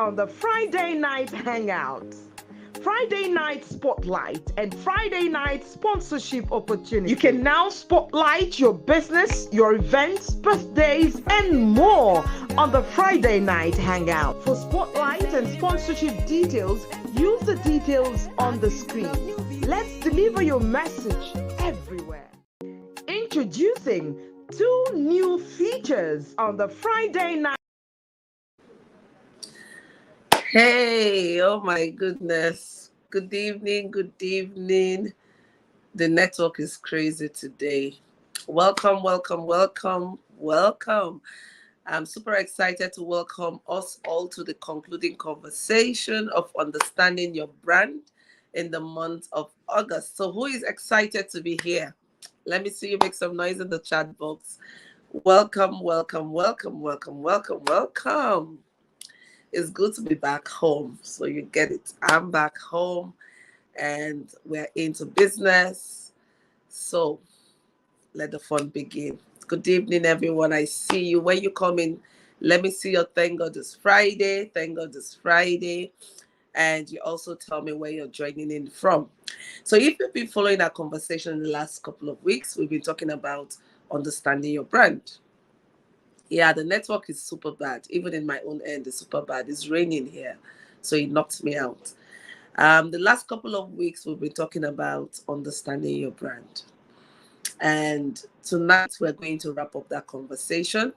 on the Friday night Hangout, Friday night spotlight, and Friday night sponsorship opportunity. You can now spotlight your business, your events, birthdays, and more on the Friday night Hangout. For spotlight and sponsorship details, use the details on the screen. Let's deliver your message everywhere. Introducing 2 new features on the Friday night. Hey, oh my goodness. Good evening, good evening. The network is crazy today. Welcome, welcome, welcome, welcome. I'm super excited to welcome us all to the concluding conversation of understanding your brand in the month of August. So who is excited to be here? Let me see you make some noise in the chat box. Welcome, welcome, welcome, welcome, welcome, welcome. It's good to be back home. So you get it. I'm back home and we're into business. So let the fun begin. Good evening, everyone. I see you. When you come in, let me see your thank God it's Friday. Thank God it's Friday. And you also tell me where you're joining in from. So if you've been following our conversation in the last couple of weeks, we've been talking about understanding your brand. Yeah, the network is super bad. Even in my own end, it's super bad. It's raining here, so it knocked me out. The last couple of weeks, we've been talking about understanding your brand. And tonight, we're going to wrap up that conversation.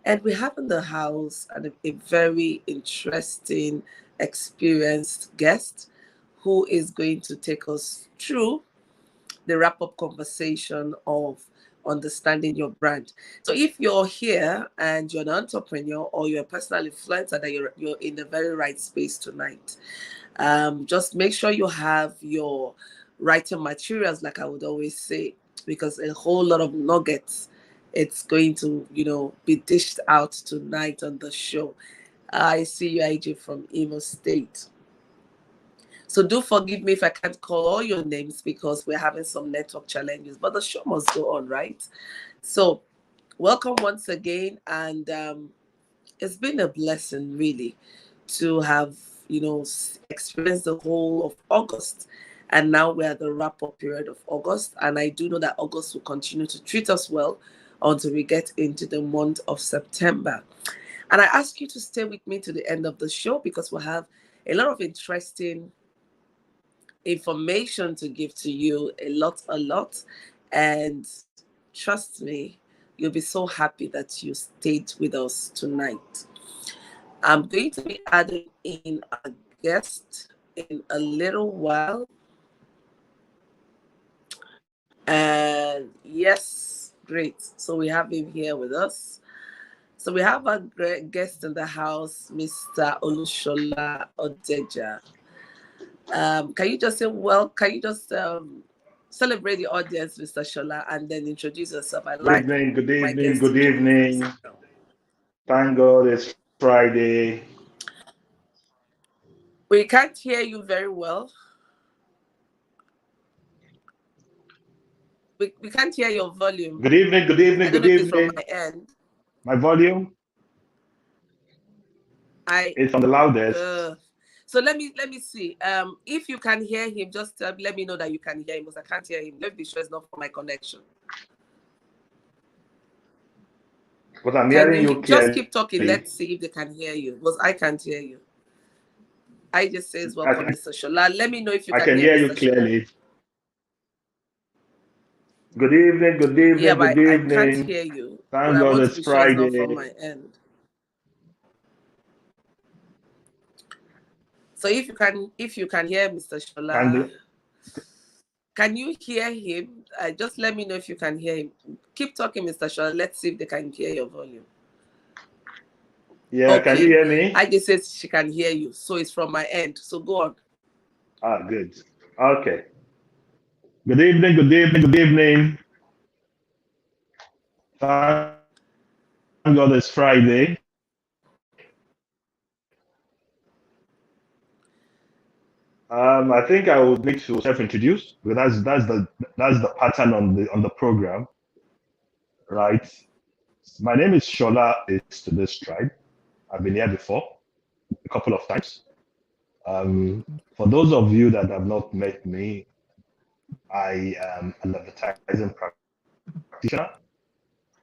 And we have in the house a very interesting, experienced guest who is going to take us through the wrap-up conversation of understanding your brand. So if you're here and you're an entrepreneur or you're a personal influencer, that you're in the very right space tonight. Just make sure you have your writing materials, like I would always say, because a whole lot of nuggets it's going to, be dished out tonight on the show. I see you, IJ, from Imo State. So do forgive me if I can't call all your names because we're having some network challenges, but the show must go on, right? So welcome once again. And it's been a blessing, really, to have, experienced the whole of August. And now we're at the wrap-up period of August. And I do know that August will continue to treat us well until we get into the month of September. And I ask you to stay with me to the end of the show because we'll have a lot of interesting information to give to you, a lot. And trust me, you'll be so happy that you stayed with us tonight. I'm going to be adding in a guest in a little while. And yes, great. So we have him here with us. So we have a great guest in the house, Mr. Olushola Odeja. Can you just celebrate the audience, Mr. Shola, and then introduce yourself? Good evening. Thank God it's Friday. We can't hear you very well. We can't hear your volume. Good evening. From my end. My volume? It's on the loudest. So let me see. If you can hear him, just let me know that you can hear him because I can't hear him. Let me be sure it's not for my connection. But I'm hearing you clearly. Just keep talking. Let's see if they can hear you because I can't hear you. I just says welcome, Mr. Shola. Let me know if you can hear you clearly. Good evening. Yeah, but I can't hear you. Thank God it's Friday. Sure it's not from my end. So if you can hear Mr. Shola, can you hear him? Just let me know if you can hear him. Keep talking, Mr. Shola. Let's see if they can hear your volume. Yeah, okay. Can you hear me? I just said she can hear you, so it's from my end. So go on. Good. Okay. Good evening. Thank God it's Friday. I think I would need to self-introduce because that's the pattern on the program, right? My name is Shola. It's to this tribe. I've been here before. a couple of times. For those of you that have not met me, I am an advertising practitioner.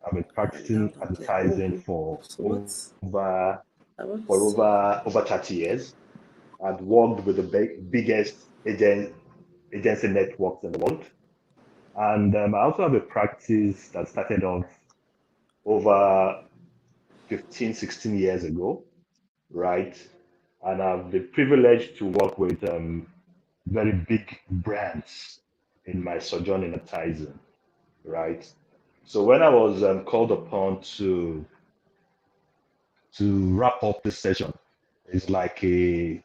I've been practicing Hangout on there. advertising Oh, for so what's over I want to for see. over 30 years. I've worked with the biggest agency networks in the world. And I also have a practice that started off over 15, 16 years ago, right? And I've the privilege to work with very big brands in my sojourn in advertising, right? So when I was called upon to wrap up this session, it's like a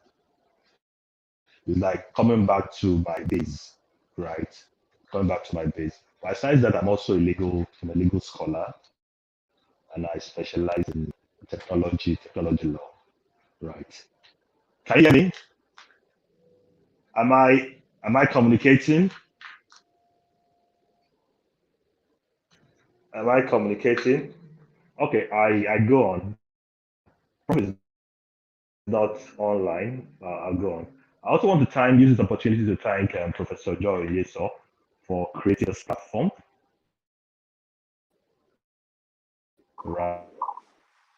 it's like coming back to my base, right? Coming back to my base. Besides that, I'm a legal scholar, and I specialize in technology law, right? Can you hear me? Am I communicating? Am I communicating? Okay, I go on. Promise not online. I'll go on. I also want to use this opportunity to thank Professor Joy Yeso for creating this platform, right?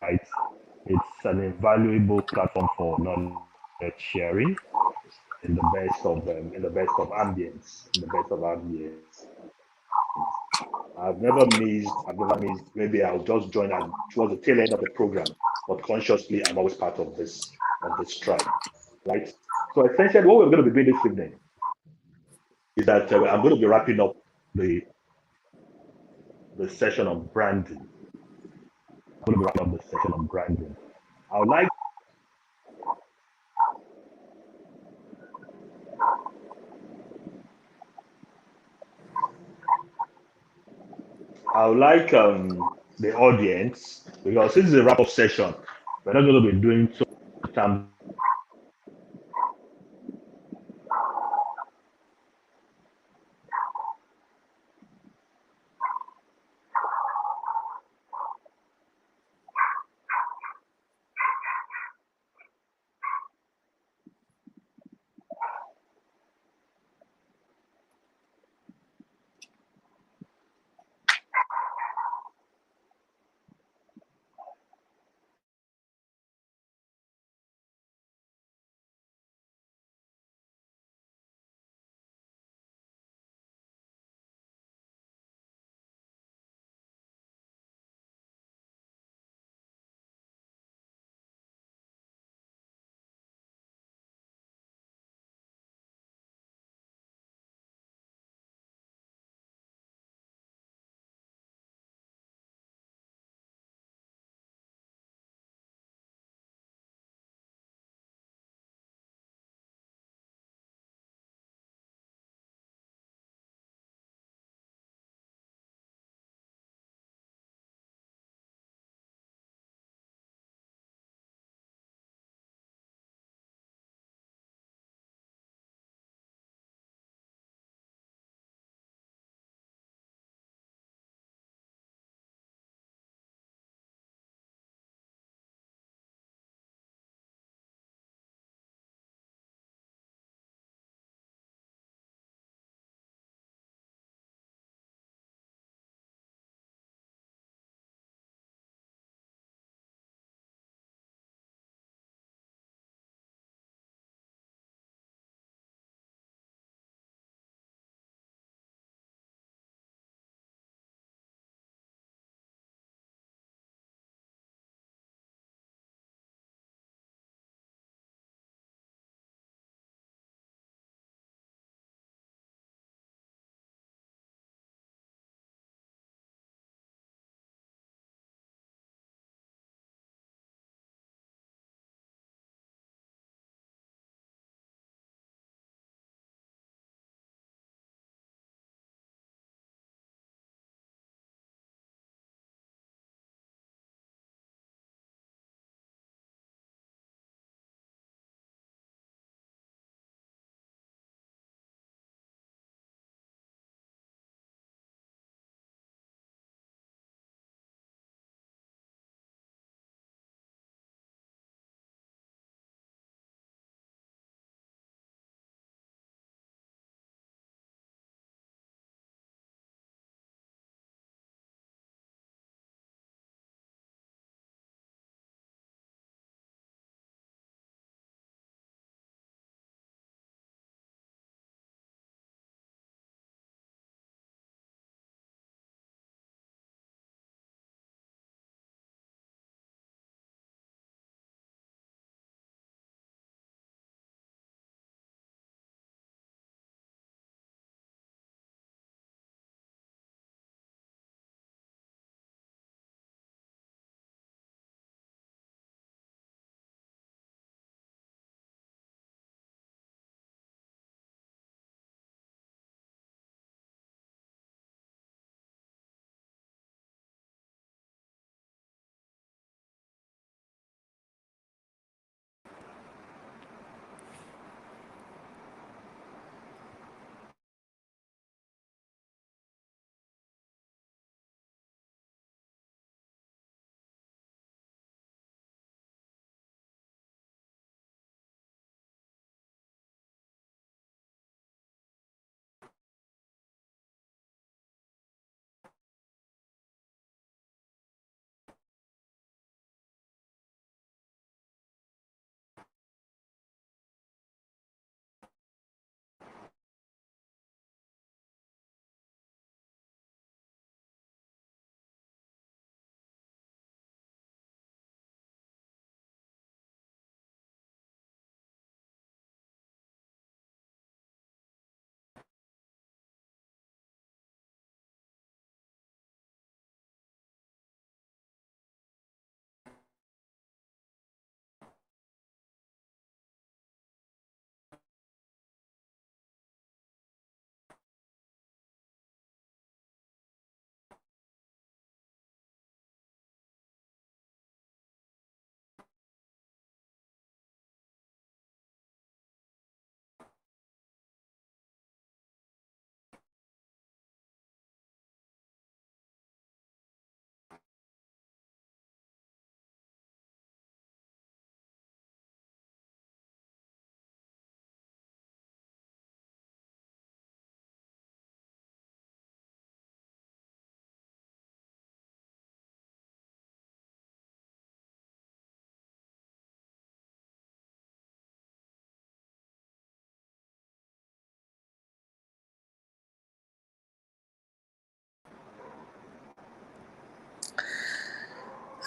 It's an invaluable platform for knowledge sharing in the best of ambience, in the best of ambience. I've never missed. Maybe I'll just join at towards the tail end of the program, but consciously, I'm always part of this tribe, right? So essentially, what we're going to be doing this evening is that I'm going to be wrapping up the the session on branding. I'm going to be wrapping up the session on branding. I would like the audience, because this is a wrap up session. We're not going to be doing so much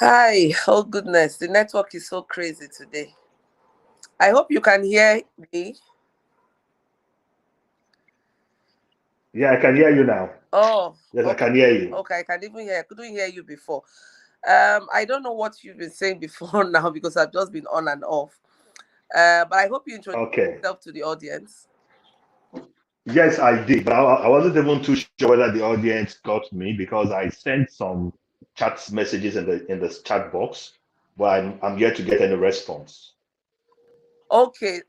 Hi, oh goodness, the network is so crazy today. I hope you can hear me. Yeah, I can hear you now. Oh, Yes, I okay. can hear you. Okay, I can even hear. I couldn't hear you before. I don't know what you've been saying before now because I've just been on and off. But I hope you introduce Okay. yourself to the audience. Yes, I did, but I wasn't even too sure whether the audience got me because I sent some chat messages in the chat box, but I'm yet to get any response. Okay.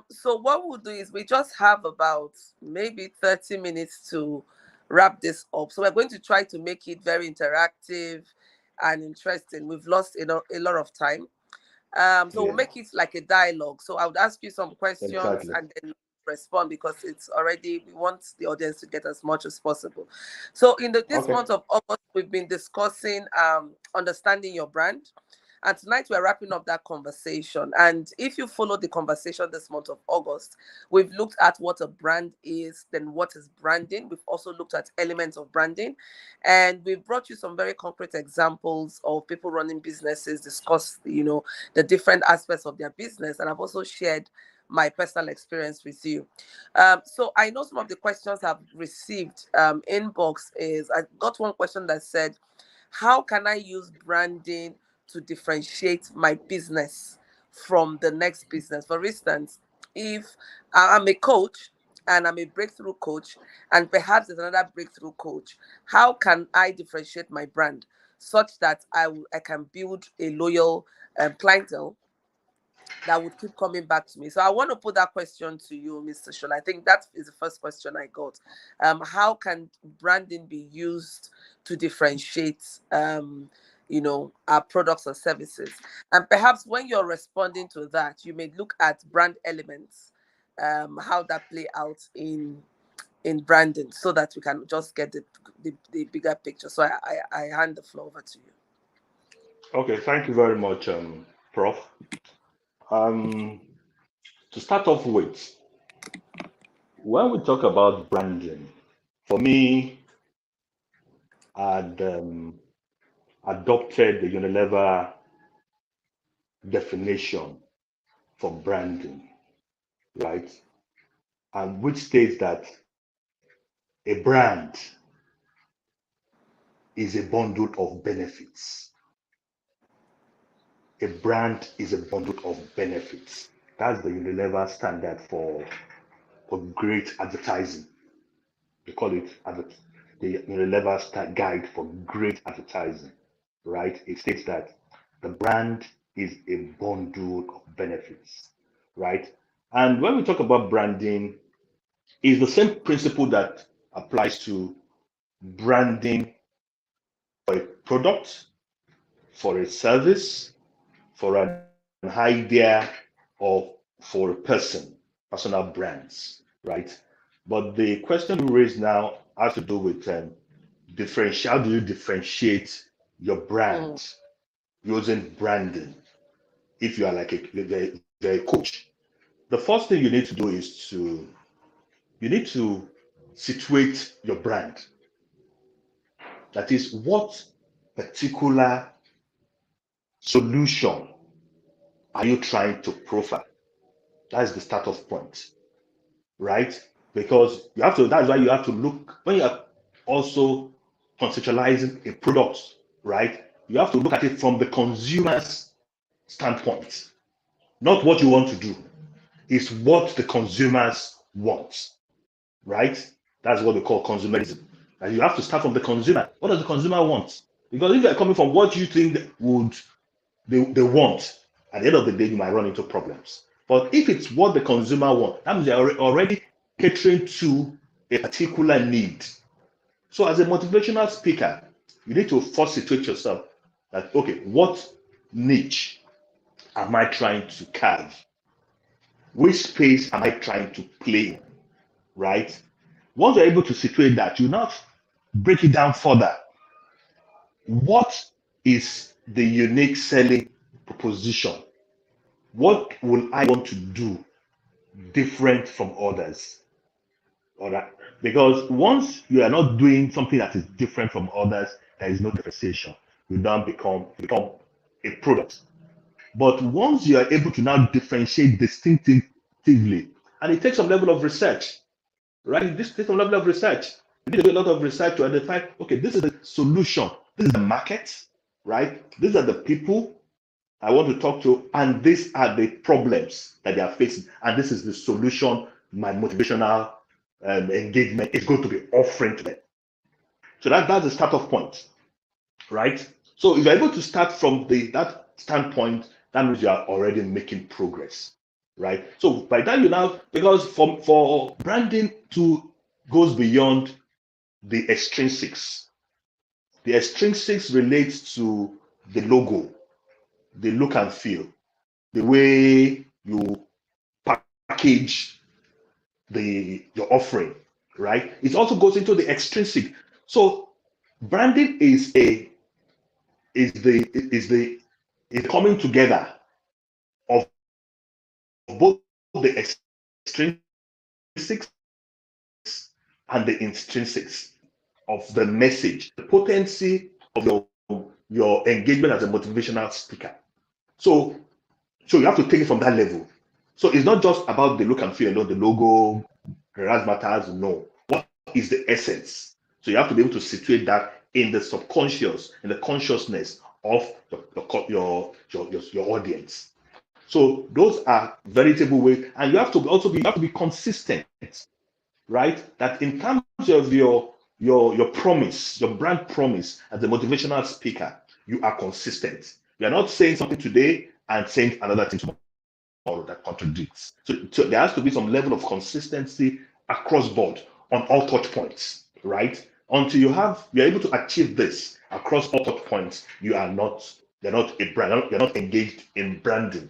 So what we'll do is we just have about maybe 30 minutes to wrap this up. So we're going to try to make it very interactive and interesting. We've lost a lot of time. So we'll Yeah, make it like a dialogue. So I would ask you some questions exactly. and then respond because it's already, we want the audience to get as much as possible. So this Okay. month of August, we've been discussing understanding your brand. And tonight we're wrapping up that conversation. And if you follow the conversation this month of August, we've looked at what a brand is, then what is branding. We've also looked at elements of branding. And we've brought you some very concrete examples of people running businesses, discuss, the different aspects of their business. And I've also shared my personal experience with you. So I know some of the questions I've received inbox is I got one question that said, how can I use branding to differentiate my business from the next business? For instance, if I'm a coach and I'm a breakthrough coach, and perhaps there's another breakthrough coach, how can I differentiate my brand such that I can build a loyal clientele that would keep coming back to me? So I want to put that question to you, Mr. Shola. I think that is the first question I got. How can branding be used to differentiate, our products or services? And perhaps when you're responding to that, you may look at brand elements, how that play out in branding, so that we can just get the bigger picture. So I hand the floor over to you. Okay, thank you very much, Prof. Um, to start off with, when we talk about branding, for me, I'd adopted the Unilever definition for branding, right? And which states that a brand is a bundle of benefits. A brand is a bundle of benefits. That's the Unilever standard for great advertising. They call it the Unilever guide for great advertising, right? It states that the brand is a bundle of benefits, right? And when we talk about branding, it's the same principle that applies to branding for a product, for a service, for an idea, or for a personal brands, right? But the question you raise now has to do with how do you differentiate your Mm, brand using branding if you are like you're a coach? The first thing you need to do is you need to situate your brand. That is, what particular solution are you trying to profile? That's the start off point, right? Because that's why you have to look, when you are also conceptualizing a product, right? You have to look at it from the consumer's standpoint, not what you want to do. It's what the consumers want, right? That's what they call consumerism. And you have to start from the consumer. What does the consumer want? Because if you're coming from what you think they want, at the end of the day, you might run into problems. But if it's what the consumer wants, that means they're already catering to a particular need. So as a motivational speaker, you need to first situate yourself that, okay, what niche am I trying to carve? Which space am I trying to play in, right? Once you're able to situate that, you now break it down further. What is the unique selling proposition? What will I want to do different from others? All right. Because once you are not doing something that is different from others, there is no differentiation. you now become a product. But once you are able to now differentiate distinctively, and it takes some level of research, right? This takes some level of research. You need to do a lot of research to identify, okay, this is the solution, this is the market, right? These are the people I want to talk to, and these are the problems that they are facing, and this is the solution my motivational engagement is going to be offering to them. So that's the start off point, right? So if you're able to start from that standpoint, that means you are already making progress, right? So by that you now, because for branding to goes beyond the extrinsics. The extrinsics relates to the logo, the look and feel, the way you package your offering, right? It also goes into the extrinsic. So branding is the coming together of both the extrinsics and the intrinsics of the message, the potency of your engagement as a motivational speaker. So you have to take it from that level. So it's not just about the look and feel alone, the logo, razzmatazz. No, what is the essence? So you have to be able to situate that in the subconscious, in the consciousness of your audience. So those are veritable ways, and you have to be consistent, right? That in terms of your promise, your brand promise as a motivational speaker, you are consistent. You are not saying something today and saying another thing tomorrow that contradicts. So there has to be some level of consistency across board on all touch points, right? Until you're able to achieve this across all touch points, you're not a brand, you're not engaged in branding,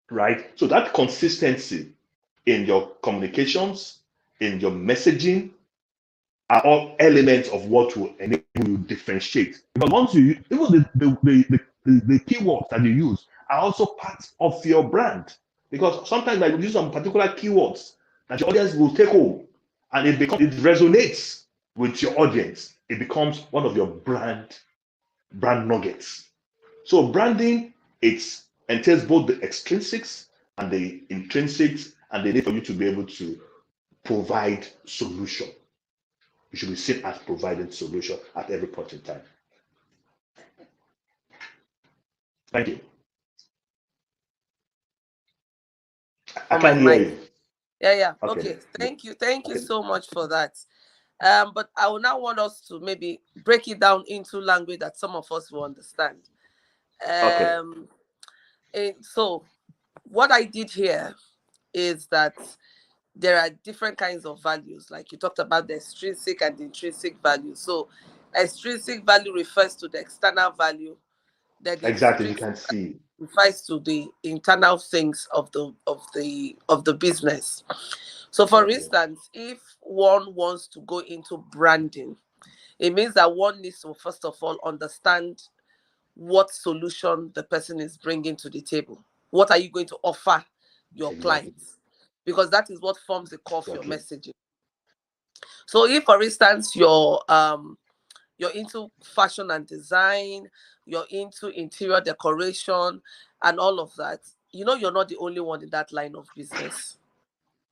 right? So that consistency in your communications, in your messaging, are all elements of what will enable you to differentiate. Because once you even the keywords that you use are also part of your brand. Because sometimes I use some particular keywords that your audience will take home, and it resonates with your audience. It becomes one of your brand nuggets. So branding, it entails both the extrinsics and the intrinsics, and the need for you to be able to provide solution. You should be seen as providing solution at every point in time. Thank you. I On my can't hear mic. you. Yeah. Okay. Okay. Thank you Okay. so much for that. But I will now want us to maybe break it down into language that some of us will understand. Okay. So what I did here is that there are different kinds of values. Like you talked about the extrinsic and the intrinsic value. So extrinsic value refers to the external value, that the Exactly. You intrinsic can see. refers to the internal things of the business. So for Okay. instance, if one wants to go into branding, it means that one needs to first of all understand what solution the person is bringing to the table. What are you going to offer your Exactly. clients? Because that is what forms the core of your Exactly. messaging. So if, for instance, you're into fashion and design, you're into interior decoration and all of that, you're not the only one in that line of business.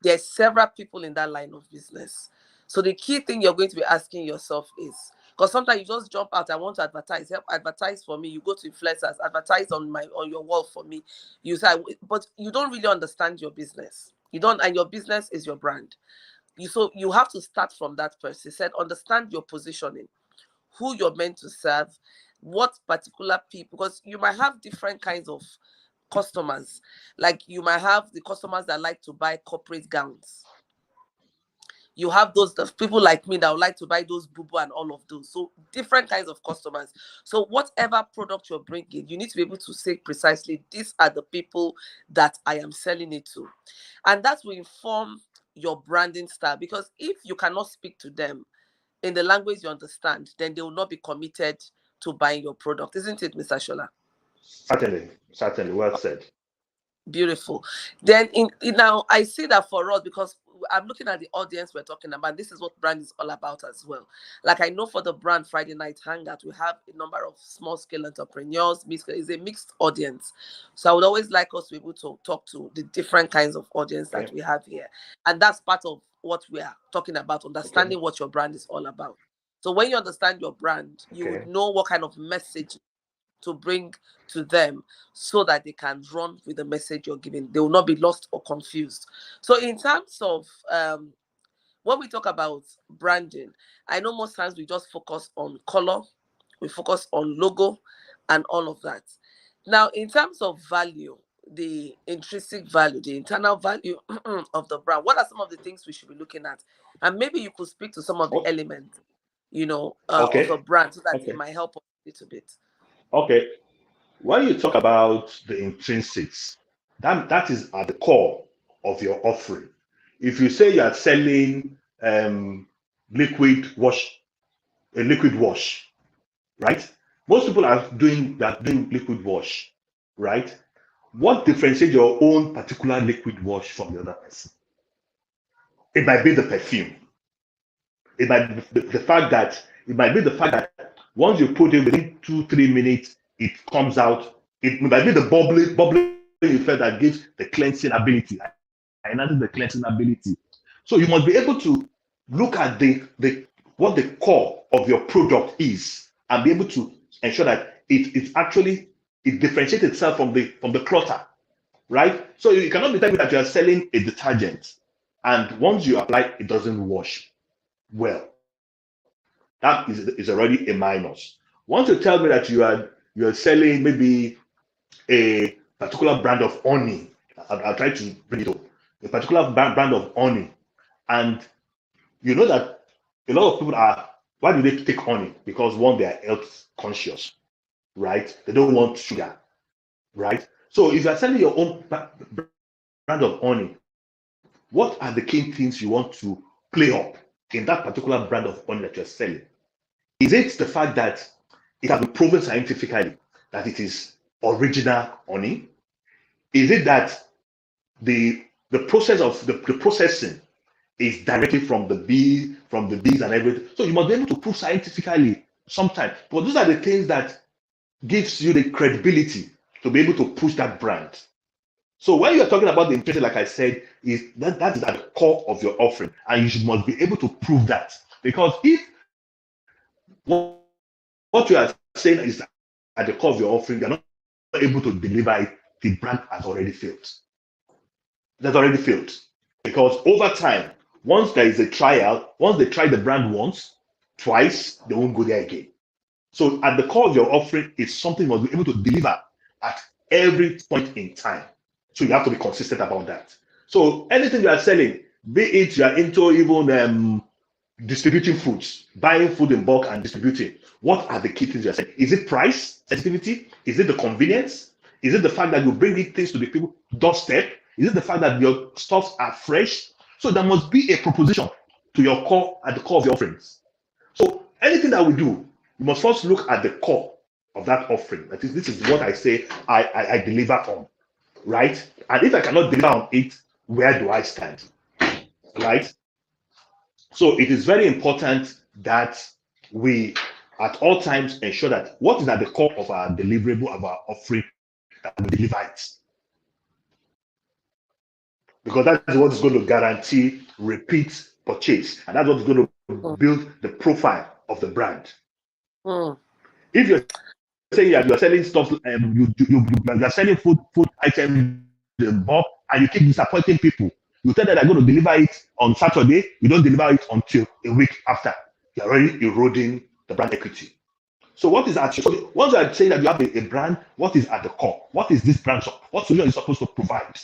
There's several people in that line of business. So the key thing you're going to be asking yourself is, because sometimes you just jump out, I want to advertise, help advertise for me. You go to influencers, advertise on your wall for me. You say, but you don't really understand your business. You don't, and your business is your brand. So you have to start from that person. Said, understand your positioning, who you're meant to serve, what particular people, because you might have different kinds of customers. Like you might have the customers that like to buy corporate gowns. You have those people like me that would like to buy those bubu and all of those. So different kinds of customers. So whatever product you're bringing, you need to be able to say precisely, these are the people that I am selling it to. And that will inform your branding style. Because if you cannot speak to them in the language you understand, then they will not be committed to buying your product. Isn't it, Mr. Shola? Certainly. Certainly. Well said. Beautiful. Then now I see that for us, because I'm looking at the audience we're talking about. This is what brand is all about as well. Like I know for the brand Friday Night Hangout, we have a number of small scale entrepreneurs. It's a mixed audience. So I would always like us to be able to talk to the different kinds of audience that we have here. And that's part of what we are talking about, understanding what your brand is all about. So when you understand your brand, you would know what kind of message to bring to them so that they can run with the message you're giving. They will not be lost or confused. So in terms of when we talk about branding, I know most times we just focus on color, we focus on logo and all of that. Now, in terms of value, the intrinsic value, the internal value of the brand, what are some of the things we should be looking at? And maybe you could speak to some of the elements, of a brand so that it might help us a little bit. Okay. When you talk about the intrinsics, that is at the core of your offering. If you say you are selling liquid wash, right? Most people are doing liquid wash, right? What differentiates your own particular liquid wash from the other person? It might be the perfume. It might be the fact that once you put it within 2-3 minutes, it comes out. It might be the bubbling effect that gives the cleansing ability, enhances the cleansing ability. So you must be able to look at what the core of your product is and be able to ensure that it differentiates itself from the clutter, right? So you cannot be telling me that you are selling a detergent and once you apply it doesn't wash well. That is already a minus. Once you tell me that you're selling maybe a particular brand of honey, I'll try to bring it up. A particular brand of honey, and you know that a lot of people are. Why do they take honey? Because one, they are health conscious, right? They don't want sugar, right? So if you're selling your own brand of honey, what are the key things you want to play up in that particular brand of honey that you're selling? Is it the fact that it has been proven scientifically that it is original honey? Is it that the process of the processing is directly from the bees and everything? So you must be able to prove scientifically sometimes. But those are the things that gives you the credibility to be able to push that brand. So when you're talking about the intrinsic, like I said, is that is at the core of your offering, and you must be able to prove that. Because if what you are saying is at the core of your offering, you're not able to deliver it, the brand has already failed. It has already failed. Because over time, once there is a trial, once they try the brand once, twice, they won't go there again. So at the core of your offering is something you must be able to deliver at every point in time. So you have to be consistent about that. So anything you are selling, be it you are into even distributing foods, buying food in bulk and distributing, what are the key things you are saying? Is it price sensitivity? Is it the convenience? Is it the fact that you bring things to the people doorstep? Is it the fact that your stuffs are fresh? So there must be a proposition to your core at the core of your offerings. So anything that we do, you must first look at the core of that offering. That is, this is what I say I deliver on, right? And if I cannot deliver on it, where do I stand, right? So it is very important that we at all times ensure that what is at the core of our deliverable, of our offering, that we deliver it. Because that's what is going to guarantee repeat purchase. And that's what's going to build the profile of the brand. If you're saying that you're selling stuff, you're selling food items in bulk, and you keep disappointing people, you tell them they're going to deliver it on Saturday, you don't deliver it until a week after. You're already eroding the brand equity. So what is actually, so once you are saying that you have a brand, what is at the core? What is this brand? What solution is supposed to provide?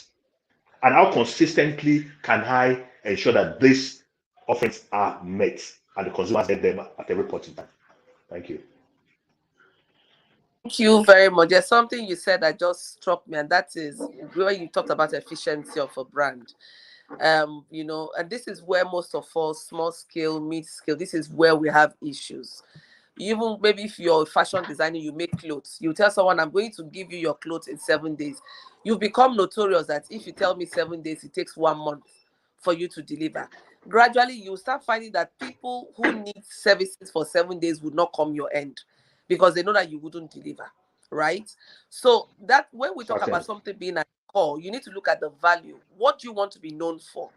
And how consistently can I ensure that these offerings are met and the consumers get them at every point in time? Thank you. Thank you very much. There's something you said that just struck me, and that is where you talked about efficiency of a brand. And this is where most of us, small scale, mid scale, this is where we have issues. Even maybe if you're a fashion designer, you make clothes, you tell someone, I'm going to give you your clothes in 7 days. You've become notorious that if you tell me 7 days, it takes 1 month for you to deliver. Gradually, you start finding that people who need services for 7 days would not come your end because they know that you wouldn't deliver, right? So that when we talk about Certainly. something being a core, you need to look at the value. What do you want to be known for?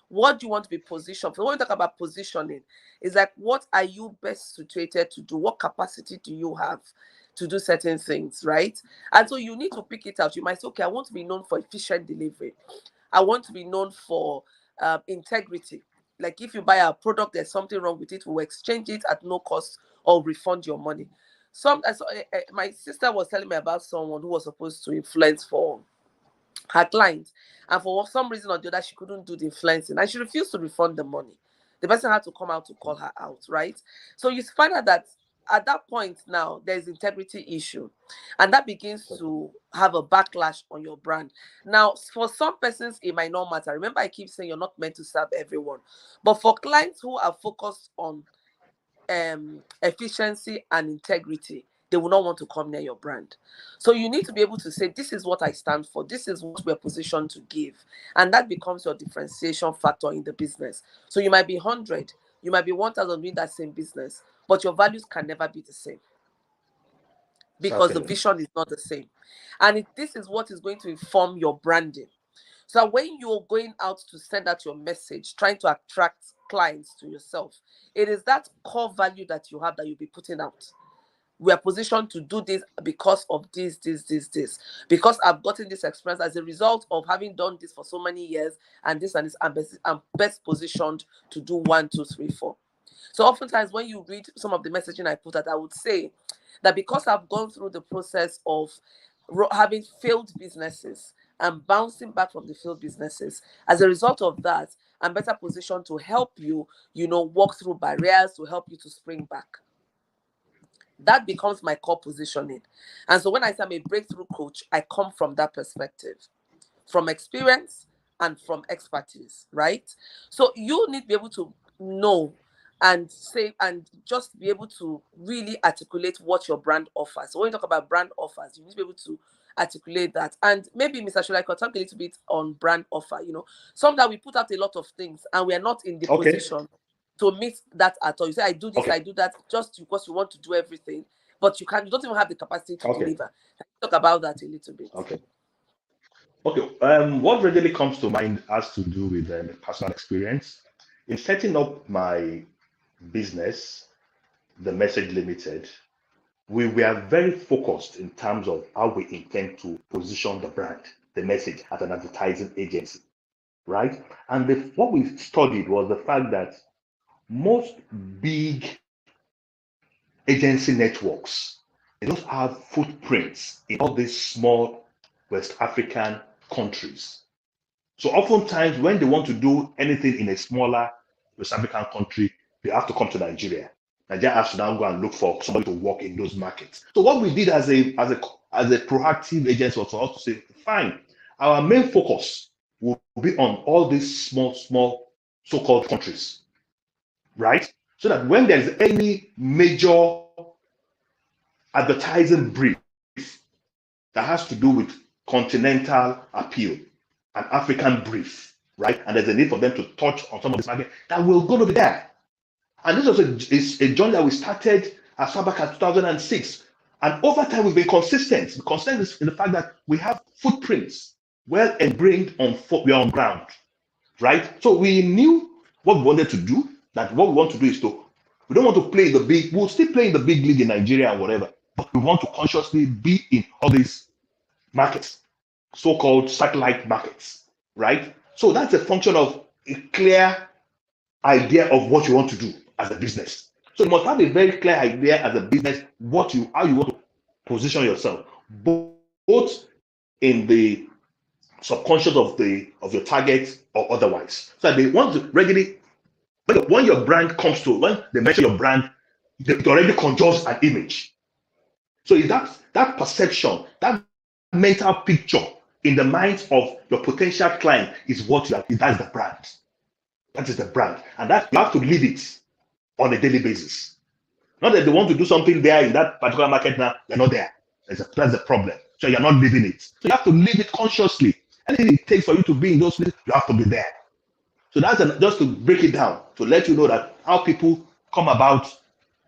What do you want to be positioned for? When we talk about positioning, it's like, what are you best situated to do? What capacity do you have to do certain things, right? And so you need to pick it out. You might say, okay, I want to be known for efficient delivery. I want to be known for integrity. Like if you buy a product, there's something wrong with it, we'll exchange it at no cost or refund your money. My sister was telling me about someone who was supposed to influence for her client, and for some reason or the other, she couldn't do the influencing, and she refused to refund the money. The person had to come out to call her out, right? So you find out that at that point now there's integrity issue, and that begins to have a backlash on your brand. Now, for some persons, it might not matter. Remember, I keep saying you're not meant to serve everyone, but for clients who are focused on efficiency and integrity, they will not want to come near your brand. So you need to be able to say, this is what I stand for, this is what we're positioned to give, and that becomes your differentiation factor in the business. So you might be 100, you might be 1,000 doing that same business, but your values can never be the same because the Certainly. vision is not the same. And this is what is going to inform your branding. So when you're going out to send out your message, trying to attract clients to yourself, it is that core value that you have that you'll be putting out. We are positioned to do this because of this. Because I've gotten this experience as a result of having done this for so many years, and this, I'm best positioned to do 1, 2, 3, 4. So oftentimes when you read some of the messaging I put out, I would say that because I've gone through the process of having failed businesses and bouncing back from the failed businesses, as a result of that, I'm better positioned to help you, walk through barriers, to help you to spring back. That becomes my core positioning. And so when I say I'm a breakthrough coach, I come from that perspective, from experience and from expertise, right? So you need to be able to know and say and just be able to really articulate what your brand offers. So when you talk about brand offers, you need to be able to articulate that. And maybe Mr. Shola, I could talk a little bit on brand offer. Sometimes we put out a lot of things and we are not in the Okay. position to meet that at all. You say, I do this, Okay. I do that, just because you want to do everything, but you don't even have the capacity to Okay. deliver. Talk about that a little bit. Okay. Okay. What readily comes to mind has to do with personal experience. In setting up my business, the Message Limited, we were very focused in terms of how we intend to position the brand, the message, as an advertising agency, right? And what we studied was the fact that most big agency networks, they don't have footprints in all these small West African countries. So oftentimes when they want to do anything in a smaller West African country, they have to come to Nigeria. Nigeria has to now go and look for somebody to work in those markets. So what we did as a proactive agency was for us to say, fine, our main focus will be on all these small so-called countries, right? So that when there's any major advertising brief that has to do with continental appeal, an African brief, right? And there's a need for them to touch on some of this market that will go to be there. And this was a journey that we started as far back as 2006. And over time, we've been consistent. Consistent in the fact that we have footprints well ingrained we are on ground, right? So we knew what we wanted to do, that what we want to do is we don't want to play the big, we'll still play in the big league in Nigeria and whatever, but we want to consciously be in all these markets, so-called satellite markets, right? So that's a function of a clear idea of what you want to do as a business. So you must have a very clear idea as a business how you want to position yourself, both in the subconscious of your target or otherwise. So they want to regularly, when your brand comes to, when they mention your brand, it already conjures an image. So that perception, that mental picture in the minds of your potential client is that's the brand. That is the brand. And that you have to live it on a daily basis. Not that they want to do something there in that particular market now, they're not there. That's the problem. So you're not living it. So you have to live it consciously. Anything it takes for you to be in those places, you have to be there. So that's just to break it down, to let you know that how people come about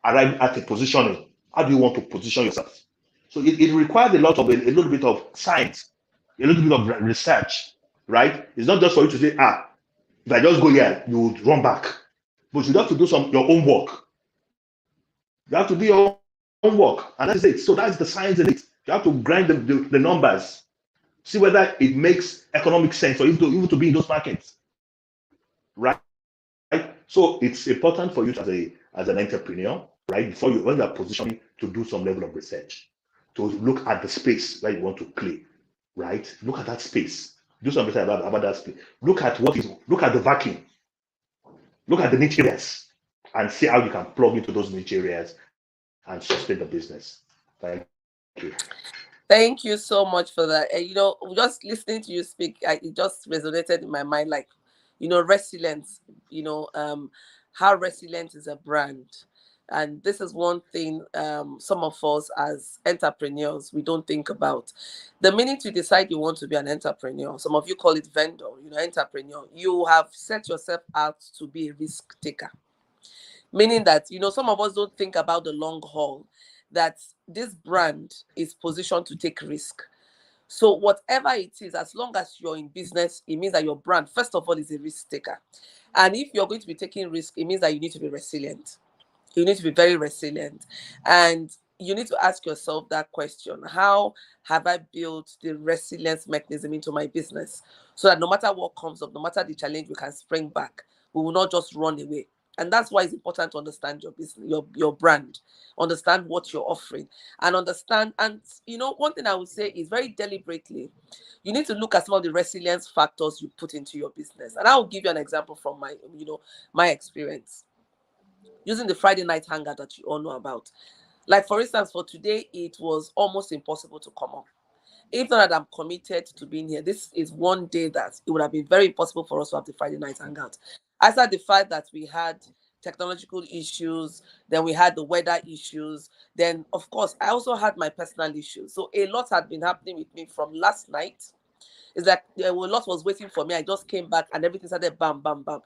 arriving at a positioning. How do you want to position yourself? So it requires a little bit of science, a little bit of research, right? It's not just for you to say, if I just go here, you would run back. But you have to do your own work. You have to do your own work. And that's it. So that's the science in it. You have to grind the numbers, see whether it makes economic sense for you even to be in those markets. Right? So it's important for you as an entrepreneur, right? When you are positioning, to do some level of research, to look at the space where you want to play, right? Look at that space. Do some research about that space. Look at the vacuum. Look at the niche areas and see how you can plug into those niche areas and sustain the business. Thank you. Thank you so much for that. And just listening to you speak, it just resonated in my mind, like, resilience, how resilient is a brand. And this is one thing some of us as entrepreneurs, we don't think about. The minute you decide you want to be an entrepreneur, some of you call it vendor, entrepreneur, you have set yourself out to be a risk taker. Meaning that, some of us don't think about the long haul, that this brand is positioned to take risk. So whatever it is, as long as you're in business, it means that your brand, first of all, is a risk taker. And if you're going to be taking risk, it means that you need to be resilient. You need to be very resilient. And you need to ask yourself that question: how have I built the resilience mechanism into my business so that no matter what comes up, no matter the challenge, we can spring back? We will not just run away. And that's why it's important to understand your business, your brand, understand what you're offering, and understand. And one thing I would say is, very deliberately, you need to look at some of the resilience factors you put into your business. And I will give you an example from my experience using the Friday night hangout that you all know about. Like, for instance, for today, it was almost impossible to come up. If not that I'm committed to being here, this is one day that it would have been very impossible for us to have the Friday night hangout. Aside the fact that we had technological issues, then we had the weather issues, then of course I also had my personal issues. So a lot had been happening with me from last night. It's like a lot was waiting for me. I just came back and everything started bam, bam, bam,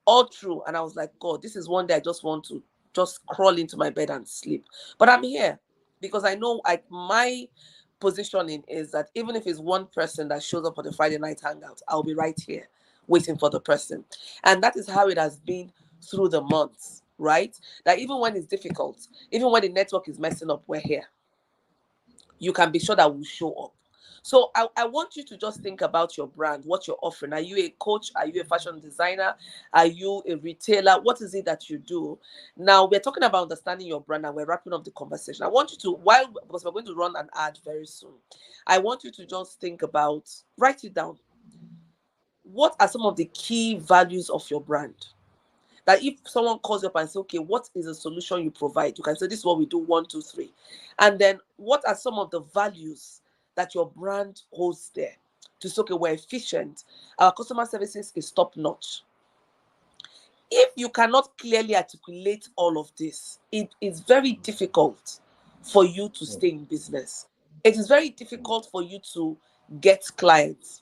all through. And I was like, God, this is one day I just want to just crawl into my bed and sleep. But I'm here because I know my positioning is that even if it's one person that shows up for the Friday night hangout, I'll be right here waiting for the person. And that is how it has been through the months, right? That even when it's difficult, even when the network is messing up, we're here. You can be sure that we'll show up. So I want you to just think about your brand, what you're offering. Are you a coach? Are you a fashion designer? Are you a retailer? What is it that you do? Now, we're talking about understanding your brand and we're wrapping up the conversation. I want you to, because we're going to run an ad very soon, I want you to just think about, write it down. What are some of the key values of your brand? That if someone calls you up and says, okay, what is the solution you provide? You can say, this is what we do, 1, 2, 3. And then what are some of the values that your brand holds there? To say, okay, we're efficient. Our customer services is top notch. If you cannot clearly articulate all of this, it is very difficult for you to stay in business. It is very difficult for you to get clients.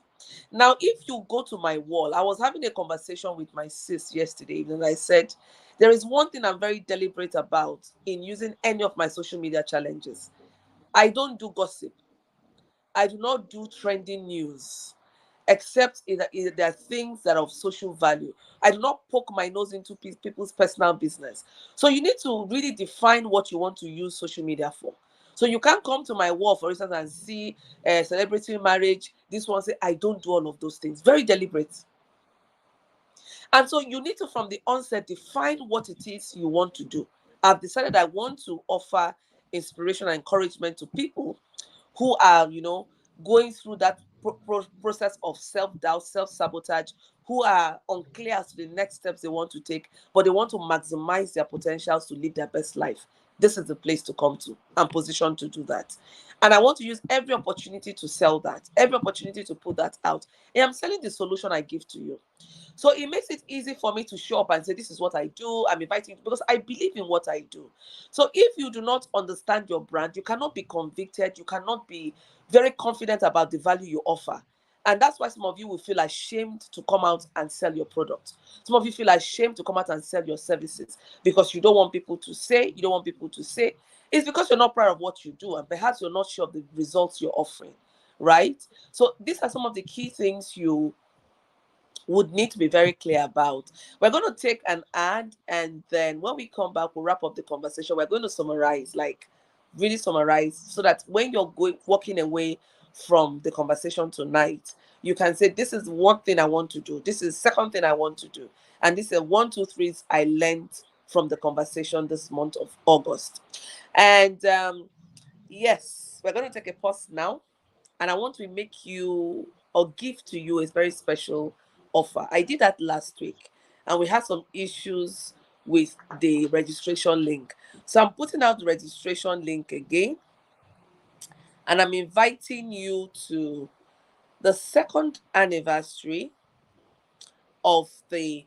Now, if you go to my wall, I was having a conversation with my sis yesterday, and I said, there is one thing I'm very deliberate about in using any of my social media challenges. I don't do gossip. I do not do trending news, except if there are things that are of social value. I do not poke my nose into people's personal business. So you need to really define what you want to use social media for. So you can't come to my wall, for instance, and see a celebrity marriage. This one say, I don't do all of those things. Very deliberate. And so you need to, from the onset, define what it is you want to do. I've decided I want to offer inspiration and encouragement to people who are, going through that process of self-doubt, self-sabotage, who are unclear as to the next steps they want to take, but they want to maximize their potentials to live their best life. this is the place to come to. I'm positioned to do that. And I want to use every opportunity to sell that, every opportunity to put that out. And I'm selling the solution I give to you. So it makes it easy for me to show up and say, this is what I do. I'm inviting you because I believe in what I do. So if you do not understand your brand, you cannot be convicted. You cannot be very confident about the value you offer. And that's why some of you will feel ashamed to come out and sell your product. Some of you feel ashamed to come out and sell your services because you don't want people to say, you don't want people to say. It's because you're not proud of what you do and perhaps you're not sure of the results you're offering, right? So these are some of the key things you would need to be very clear about. We're going to take an ad, and then when we come back, we'll wrap up the conversation. We're going to summarize, like really summarize, so that when you're walking away from the conversation tonight, you can say, this is one thing I want to do, this is second thing I want to do, and this is 1, 2, 3s I learned from the conversation this month of August. And yes, we're going to take a pause now, and I want to make you or give to you a very special offer. I did that last week, and we had some issues with the registration link. So I'm putting out the registration link again, and I'm inviting you to the second anniversary of the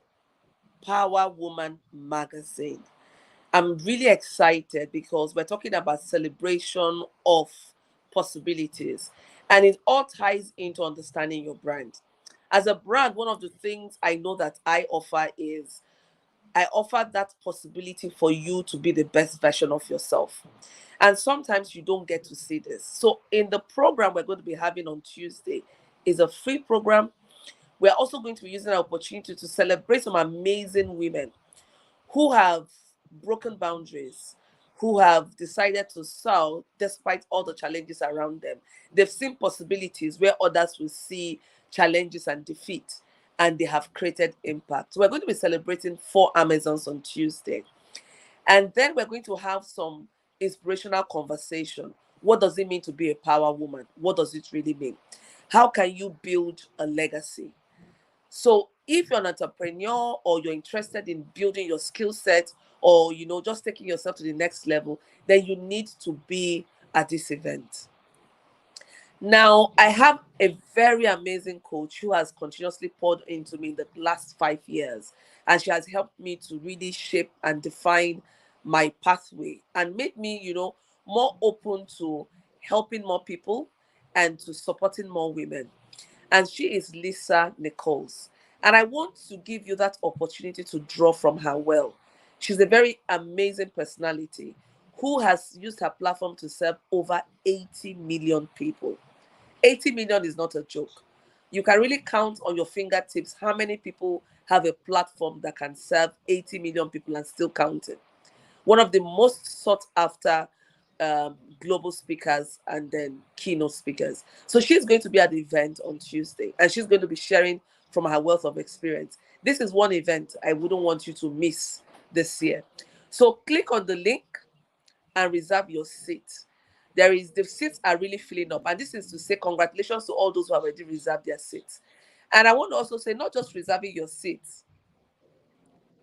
Power Woman magazine. I'm really excited because we're talking about celebration of possibilities, and it all ties into understanding your brand. As a brand, one of the things I know that I offer is I offer that possibility for you to be the best version of yourself. And sometimes you don't get to see this. So in the program we're going to be having on Tuesday is a free program. We're also going to be using an opportunity to celebrate some amazing women who have broken boundaries, who have decided to sell despite all the challenges around them. They've seen possibilities where others will see challenges and defeat, and they have created impact. So we're going to be celebrating 4 Amazons on Tuesday. And then we're going to have some inspirational conversation. What does it mean to be a power woman? What does it really mean? How can you build a legacy? So if you're an entrepreneur or you're interested in building your skill set, or just taking yourself to the next level, then you need to be at this event. Now, I have a very amazing coach who has continuously poured into me in the last 5 years, and she has helped me to really shape and define my pathway and made me, more open to helping more people and to supporting more women. And she is Lisa Nichols. And I want to give you that opportunity to draw from her well. She's a very amazing personality who has used her platform to serve over 80 million people. 80 million is not a joke. You can really count on your fingertips how many people have a platform that can serve 80 million people and still counting. One of the most sought after global speakers and then keynote speakers. So she's going to be at the event on Tuesday, and she's going to be sharing from her wealth of experience. This is one event I wouldn't want you to miss this year. So click on the link and reserve your seat. The seats are really filling up, and this is to say congratulations to all those who have already reserved their seats. And I want to also say, not just reserving your seats,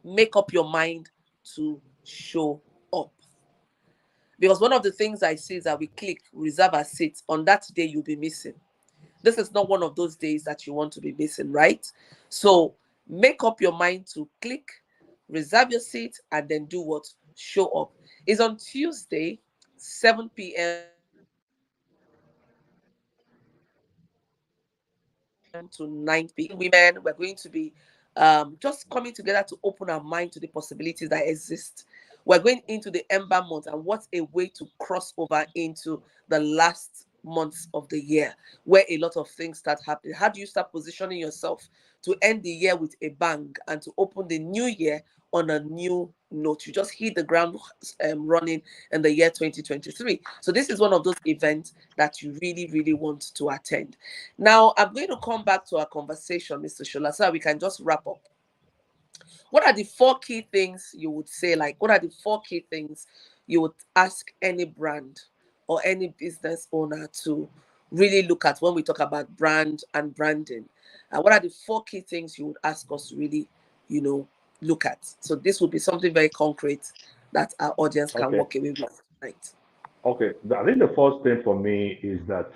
make up your mind to show up. Because one of the things I see is that we click reserve a seat. On that day, you'll be missing. This is not one of those days that you want to be missing, right? So make up your mind to click, reserve your seat, and then do what? Show up. It's on Tuesday, 7 p.m. to 9 p.m. Women, we're going to be just coming together to open our mind to the possibilities that exist. We're going into the Ember month, and what a way to cross over into the last months of the year where a lot of things start happening. How do you start positioning yourself to end the year with a bang and to open the new year on a new note? You just hit the ground running in the year 2023. So this is one of those events that you really, really want to attend. Now, I'm going to come back to our conversation, Mr. Shola, so we can just wrap up. What are the 4 key things you would say? Like, what are the 4 key things you would ask any brand or any business owner to really look at when we talk about brand and branding? What are the 4 key things you would ask us to really, look at? So this would be something very concrete that our audience can Okay. walk away with, right? Okay. I think the first thing for me is that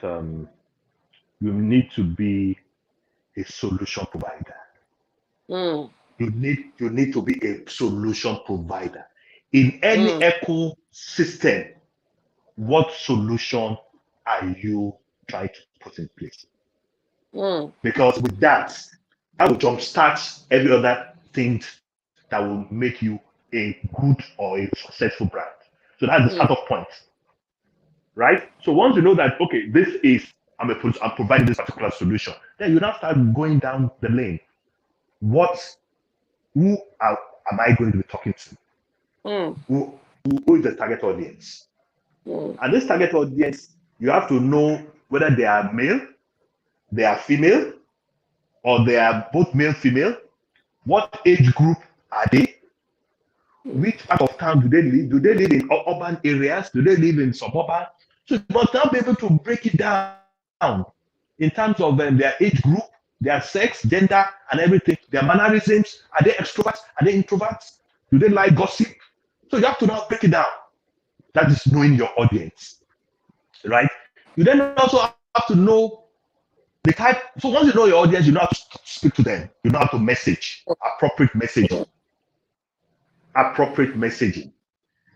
you need to be a solution provider. Mm, You need to be a solution provider. In any mm, ecosystem, what solution are you trying to put in place? mm, Because with that, that will jumpstart every other thing that will make you a good or a successful brand. So that's the mm, startup point, right? So once you know that, okay, this is I'm providing this particular solution, then you now start going down the lane. What who are, am I going to be talking to? mm, Who is the target audience? mm, And this target audience, you have to know whether they are male, they are female, or they are both male, female. What age group are they? mm, Which part of town do they live? Do they live in urban areas? Do they live in suburban? So you must now be able to break it down in terms of their age group, their sex, gender, and everything, their mannerisms. Are they extroverts? Are they introverts? Do they like gossip? So you have to now break it down. That is knowing your audience, right? You then also have to know the type. So once you know your audience, you know how to speak to them. You know how to message, appropriate messaging.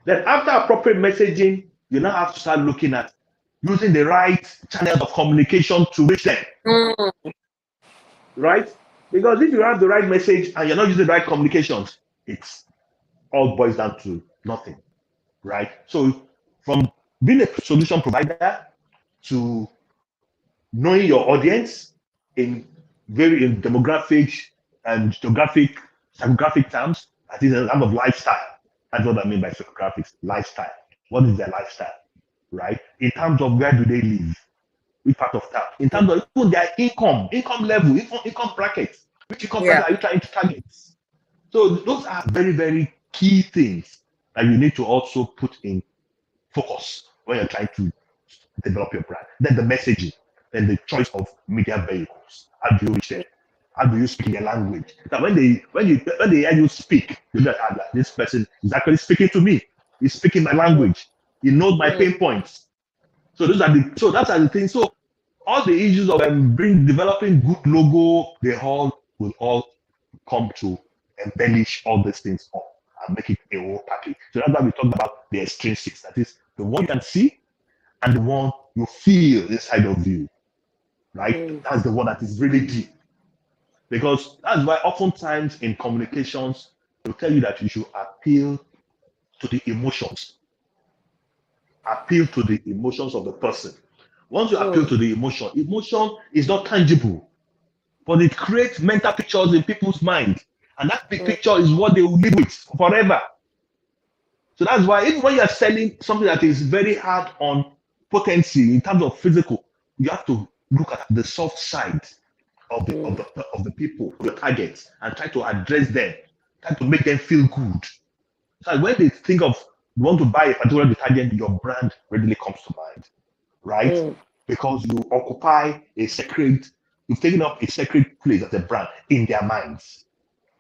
Then after appropriate messaging, you now have to start looking at using the right channels of communication to reach them, mm, right? Because if you have the right message and you're not using the right communications, it's all boils down to nothing, right? So from being a solution provider to knowing your audience in in demographic and geographic, psychographic terms, that is a term of lifestyle. That's what I mean by psychographics, lifestyle. What is their lifestyle, right? In terms of where do they live, which part of town, in terms of even their income level, income bracket, which income bracket yeah. are you trying to target? So those are very, very key things that you need to also put in focus when you're trying to develop your brand. Then the messaging, then the choice of media vehicles. How do you reach them? How do you speak in their language? Now when they hear you speak, you know that this person is actually speaking to me. He's speaking my Mm, language. He knows my mm, pain points. So that's are the things. So all the issues of developing good logo, they all will all come to embellish all these things up and make it a whole package. So that's why we talked about the extrinsics. That is the one you can see and the one you feel inside of you, right? mm, That's the one that is really deep. Because that's why oftentimes in communications, they'll tell you that you should appeal to the emotions. Appeal to the emotions of the person. Once you appeal mm, to the emotion is not tangible, but it creates mental pictures in people's mind. And that big mm, picture is what they will live with forever. So that's why even when you're selling something that is very hard on potency in terms of physical, you have to look at the soft side mm, of the people, your targets, and try to address them, try to make them feel good. So when they think of you want to buy a particular detergent, your brand readily comes to mind, right? mm, Because you've taken up a sacred place as a brand in their minds.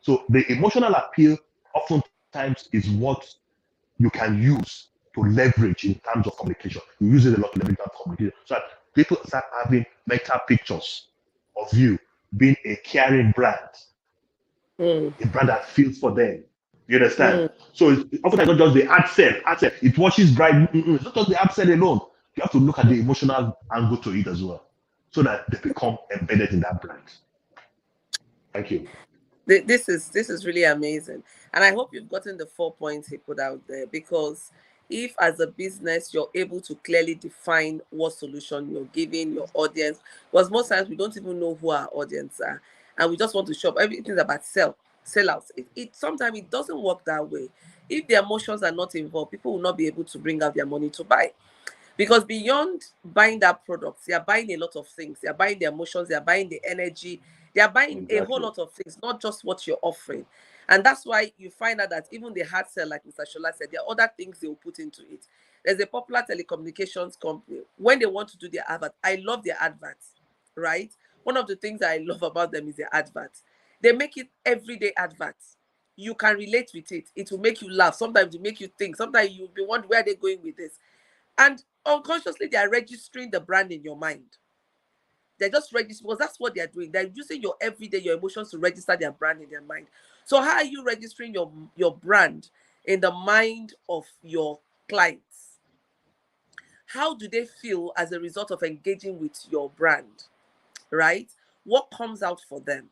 So the emotional appeal oftentimes is what you can use to leverage in terms of communication. You use it a lot to leverage that communication. So that people start having mental pictures of you being a caring brand, mm, a brand that feels for them. You understand? mm. So it's often not just the ad set. It washes bright. It's not just the ad set alone. You have to look at the emotional angle to it as well, so that they become embedded in that brand. Thank you. This is really amazing, and I hope you've gotten the 4 points he put out there, because if as a business you're able to clearly define what solution you're giving your audience, because most times we don't even know who our audience are, and we just want to shop everything about sell out. It sometimes it doesn't work that way. If the emotions are not involved, people will not be able to bring out their money to buy. Because beyond buying that product, they are buying a lot of things. They are buying the emotions, they are buying the energy, they are buying a whole Exactly. lot of things, not just what you're offering. And that's why you find out that even the hard sell, like Mr. Shola said, there are other things they will put into it. There's a popular telecommunications company. When they want to do their advert, I love their adverts, right? One of the things I love about them is their adverts. They make it everyday adverts. you can relate with it. It will make you laugh. Sometimes it make you think. Sometimes you'll be wondering where they're going with this. And unconsciously, they are registering the brand in your mind. They're just registering, because that's what they're doing. They're using your everyday, your emotions to register their brand in their mind. So how are you registering your brand in the mind of your clients? How do they feel as a result of engaging with your brand, right? What comes out for them?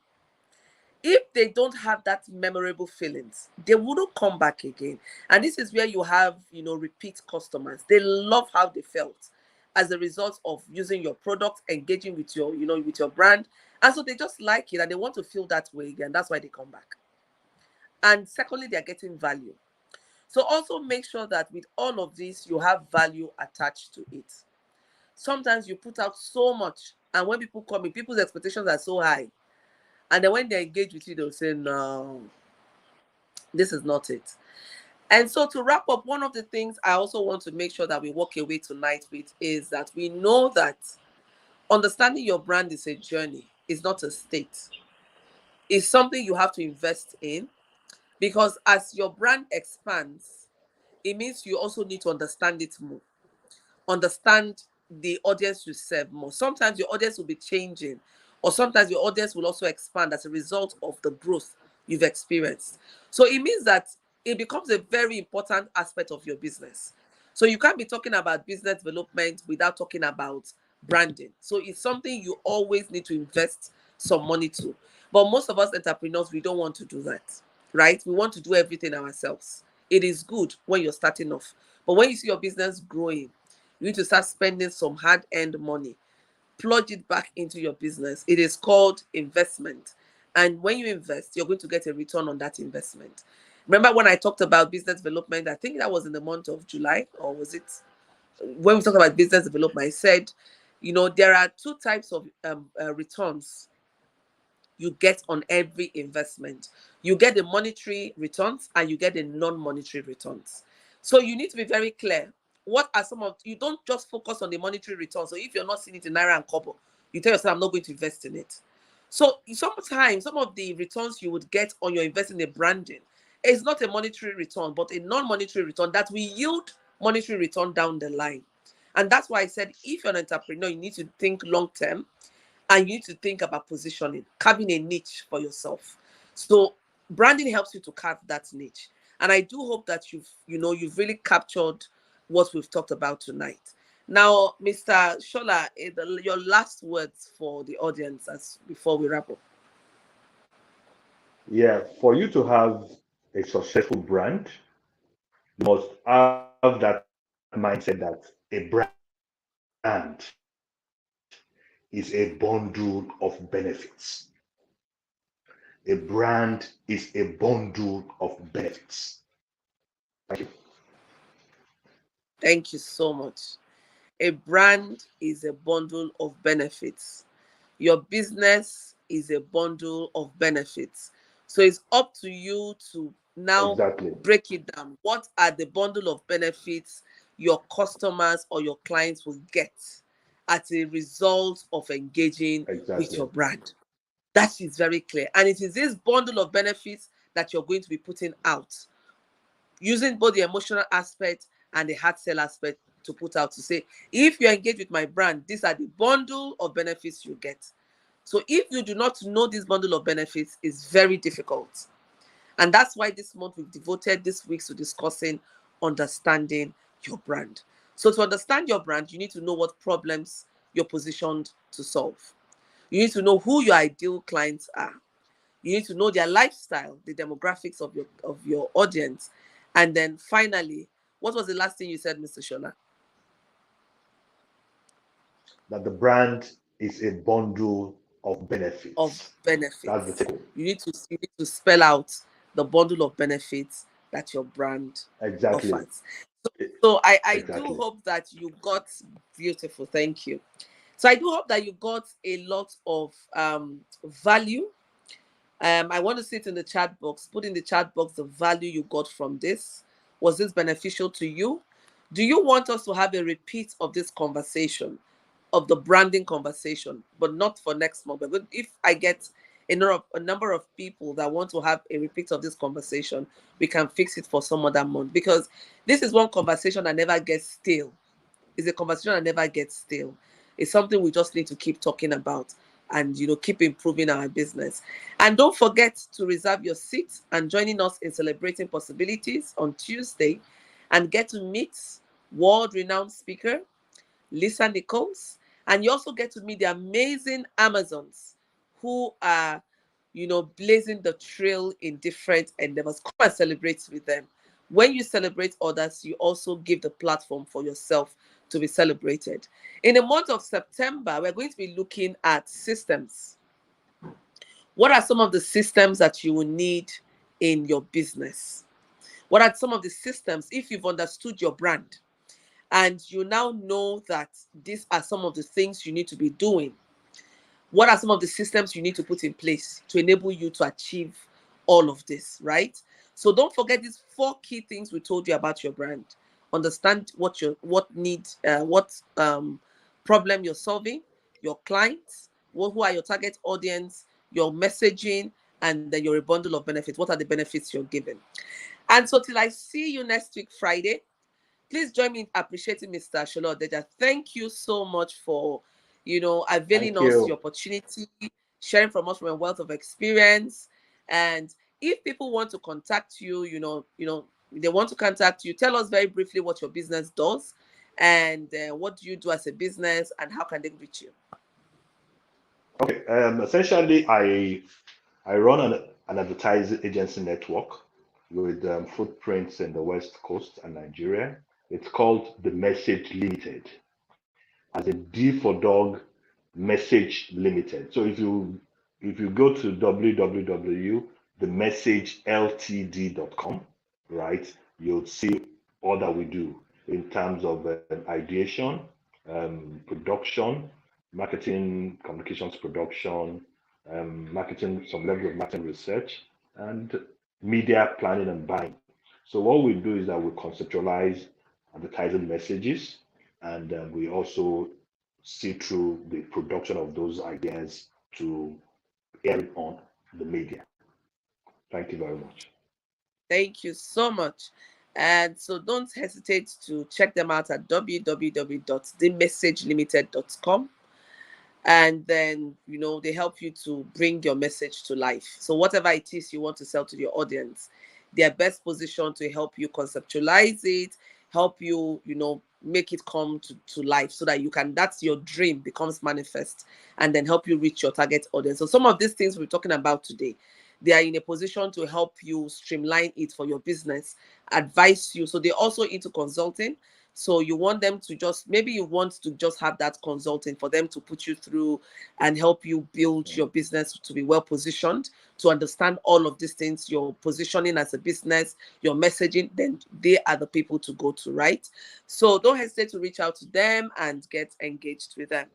If they don't have that memorable feelings, they wouldn't come back again. And this is where you have, repeat customers. They love how they felt as a result of using your product, engaging with with your brand. And so they just like it and they want to feel that way again. That's why they come back. And secondly, they're getting value. So also make sure that with all of this, you have value attached to it. Sometimes you put out so much, and when people come in, people's expectations are so high. And then when they engage with you, they'll say, no, this is not it. And so to wrap up, one of the things I also want to make sure that we walk away tonight with is that we know that understanding your brand is a journey. It's not a state. It's something you have to invest in, because as your brand expands, it means you also need to understand it more. Understand the audience you serve more. Sometimes your audience will be changing, or sometimes your audience will also expand as a result of the growth you've experienced. So it means that it becomes a very important aspect of your business. So you can't be talking about business development without talking about branding. So it's something you always need to invest some money to. But most of us entrepreneurs, we don't want to do that, right? We want to do everything ourselves. It is good when you're starting off, but when you see your business growing, you need to start spending some hard-earned money, plunge it back into your business. It is called investment. And when you invest, you're going to get a return on that investment. Remember when I talked about business development, I think that was in the month of July, or was it when we talked about business development? I said, there are two types of returns you get on every investment. You get the monetary returns and you get the non-monetary returns. So you need to be very clear. What are you don't just focus on the monetary return. So if you're not seeing it in Naira and Kobo, you tell yourself, I'm not going to invest in it. So sometimes some of the returns you would get on your investing in branding is not a monetary return, but a non-monetary return that will yield monetary return down the line. And that's why I said, if you're an entrepreneur, you need to think long-term. And you need to think about positioning, carving a niche for yourself. So branding helps you to carve that niche. And I do hope that you've really captured what we've talked about tonight. Now, Mr. Shola, your last words for the audience before we wrap up. Yeah, for you to have a successful brand, you must have that mindset that a brand is a bundle of benefits. A brand is a bundle of benefits. Thank you. Thank you so much. A brand is a bundle of benefits. Your business is a bundle of benefits. So it's up to you to now Exactly. break it down. What are the bundle of benefits your customers or your clients will get as a result of engaging with Exactly. your brand? That is very clear. And it is this bundle of benefits that you're going to be putting out, using both the emotional aspect and the hard sell aspect to put out, to say, if you engage with my brand, these are the bundle of benefits you get. So if you do not know this bundle of benefits, it's very difficult. And that's why this month we've devoted this week to discussing understanding your brand. So to understand your brand, you need to know what problems you're positioned to solve. You need to know who your ideal clients are. You need to know their lifestyle, the demographics of your audience. And then finally, what was the last thing you said, Mr. Shola? That the brand is a bundle of Of benefits. That's the benefits. takeaway. You need to spell out the bundle of benefits that your brand Exactly. offers. So I do Exactly. hope that you got beautiful. Thank you. So I do hope that you got a lot of value. I want to see it in the chat box. Put in the chat box the value you got from this. Was this beneficial to you? Do you want us to have a repeat of this conversation, of the branding conversation, but not for next month? But if I get a number of people that want to have a repeat of this conversation, we can fix it for some other month, because this is one conversation that never gets stale. It's a conversation that never gets stale. It's something we just need to keep talking about and keep improving our business. And don't forget to reserve your seat and joining us in Celebrating Possibilities on Tuesday, and get to meet world-renowned speaker Lisa Nichols, and you also get to meet the amazing Amazons who are blazing the trail in different endeavors. Come and celebrate with them. When you celebrate others, you also give the platform for yourself to be celebrated. In the month of September, we're going to be looking at systems. What are some of the systems that you will need in your business? What are some of the systems, if you've understood your brand and you now know that these are some of the things you need to be doing? What are some of the systems you need to put in place to enable you to achieve all of this, right? So don't forget these 4 key things we told you about your brand. Understand what problem you're solving, your clients, who are your target audience, your messaging, and then your bundle of benefits. What are the benefits you're giving? And so till I see you next week, Friday, please join me in appreciating Mr. Sholo Odeja. Thank you so much for, availing us the opportunity, sharing from us from a wealth of experience. And if people want to contact you, they want to contact you, tell us very briefly what your business does and what do you do as a business and how can they reach you? Okay. Essentially, I run an advertising agency network with footprints in the West Coast and Nigeria. It's called The Message Limited, as a D for dog, Message Limited. So if you go to www.themessageltd.com, right, you'll see all that we do in terms of ideation, production, marketing, communications production, marketing, some level of marketing research, and media planning and buying. So what we do is that we conceptualize advertising messages, and we also see through the production of those ideas to air it on the media. Thank you very much. Thank you so much. And so don't hesitate to check them out at www.themessagelimited.com. And then, they help you to bring your message to life. So whatever it is you want to sell to your audience, they are best positioned to help you conceptualize it, help you, make it come to life so that that's your dream becomes manifest, and then help you reach your target audience. So some of these things we're talking about today, they are in a position to help you streamline it for your business, advise you. So they're also into consulting. So you want them to maybe you want to just have that consulting for them to put you through and help you build your business to be well positioned, to understand all of these things, your positioning as a business, your messaging, then they are the people to go to, right? So don't hesitate to reach out to them and get engaged with them.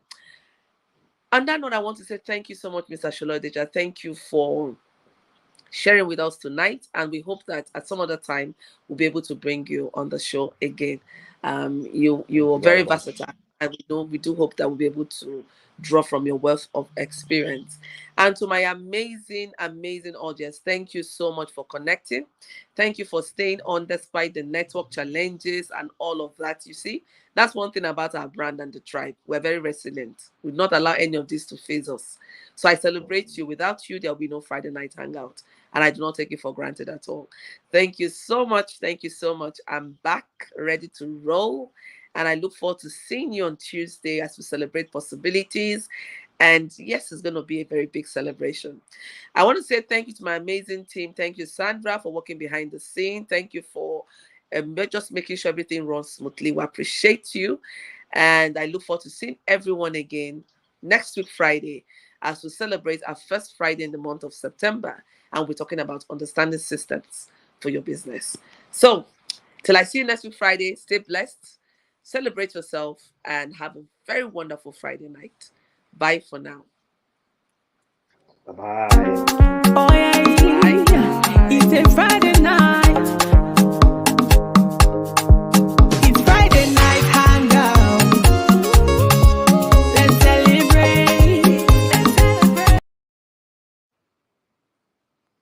On that note, I want to say thank you so much, Mr. Sholo Odeja. Thank you for sharing with us tonight, and we hope that at some other time we'll be able to bring you on the show again. You are very versatile, and we do hope that we'll be able to draw from your wealth of experience. And to my amazing audience, thank you so much for connecting. Thank you for staying on despite the network challenges and all of that. You see, that's one thing about our brand and the tribe. We're very resilient. We will not allow any of this to phase us. So I celebrate you. Without you, there'll be no Friday night hangout. And I do not take it for granted at all. Thank you so much. Thank you so much. I'm back, ready to roll. And I look forward to seeing you on Tuesday as we celebrate possibilities. And yes, it's going to be a very big celebration. I want to say thank you to my amazing team. Thank you, Sandra, for working behind the scene. Thank you for just making sure everything runs smoothly. We appreciate you. And I look forward to seeing everyone again next week, Friday, as we celebrate our first Friday in the month of September. And we're talking about understanding systems for your business. So till I see you next week, Friday, stay blessed, celebrate yourself, and have a very wonderful Friday night. Bye for now. Bye-bye. Oh, yeah, it's a Friday night.